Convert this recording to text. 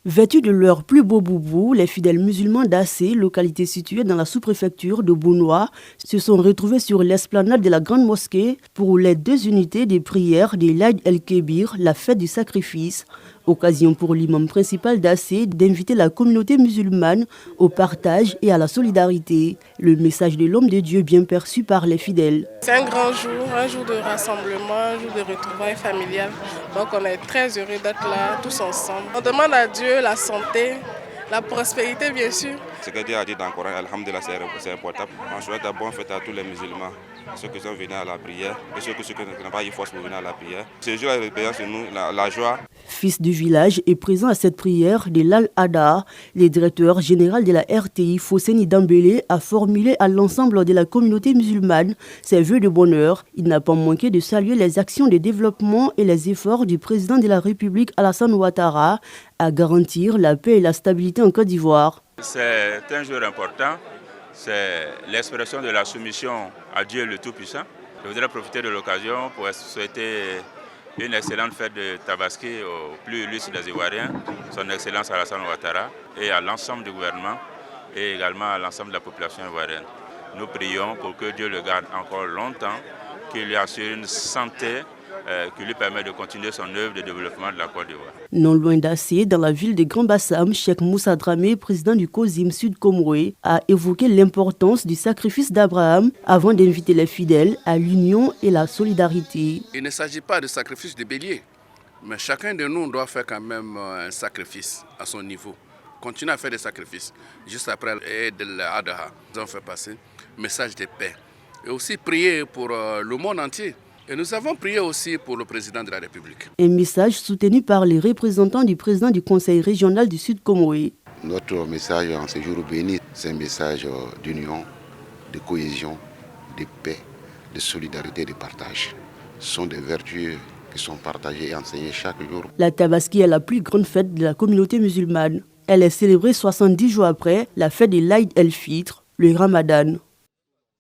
Vêtus de leurs plus beaux boubous, les fidèles musulmans d'Assé, localité située dans la sous-préfecture de Bounois, se sont retrouvés sur l'esplanade de la Grande Mosquée pour les 2 unités des prières de l'Aïd el-Kébir, la fête du sacrifice. Occasion pour l'imam principal d'Assé d'inviter la communauté musulmane au partage et à la solidarité. Le message de l'homme de Dieu bien perçu par les fidèles. C'est un grand jour, un jour de rassemblement, un jour de retrouvailles familiales. Donc on est très heureux d'être là, tous ensemble. On demande à Dieu la santé, la prospérité bien sûr. Ce que Dieu a dit dans le Coran, Alhamdulillah, c'est important. On souhaite un bon fête à tous les musulmans, ceux qui sont venus à la prière et ceux qui n'ont pas eu force pour venir à la prière. Ce jour représente sur nous la joie. Fils du village et présent à cette prière de l'Al-Ada, le directeur général de la RTI, Fosseni Dambélé, a formulé à l'ensemble de la communauté musulmane ses vœux de bonheur. Il n'a pas manqué de saluer les actions de développement et les efforts du président de la République Alassane Ouattara à garantir la paix et la stabilité en Côte d'Ivoire. C'est un jour important, c'est l'expression de la soumission à Dieu le Tout-Puissant. Je voudrais profiter de l'occasion pour souhaiter une excellente fête de Tabaski au plus illustre des Ivoiriens, son Excellence Alassane Ouattara, et à l'ensemble du gouvernement et également à l'ensemble de la population ivoirienne. Nous prions pour que Dieu le garde encore longtemps, qu'il lui assure une santé qui lui permet de continuer son œuvre de développement de la Côte d'Ivoire. Non loin d'Assé, dans la ville de Grand Bassam, Cheikh Moussa Dramé, président du COSIM Sud Comoré, a évoqué l'importance du sacrifice d'Abraham avant d'inviter les fidèles à l'union et la solidarité. Il ne s'agit pas de sacrifice de bélier, mais chacun de nous doit faire quand même un sacrifice à son niveau. Continuer à faire des sacrifices. Juste après l'Eid al-Adha, nous avons fait passer un message de paix. Et aussi prier pour le monde entier. Et nous avons prié aussi pour le président de la République. Un message soutenu par les représentants du président du Conseil régional du Sud Comoré. Notre message en ce jour béni, c'est un message d'union, de cohésion, de paix, de solidarité et de partage. Ce sont des vertus qui sont partagées et enseignées chaque jour. La Tabaski est la plus grande fête de la communauté musulmane. Elle est célébrée 70 jours après la fête de l'Aïd el-Fitr, le Ramadan.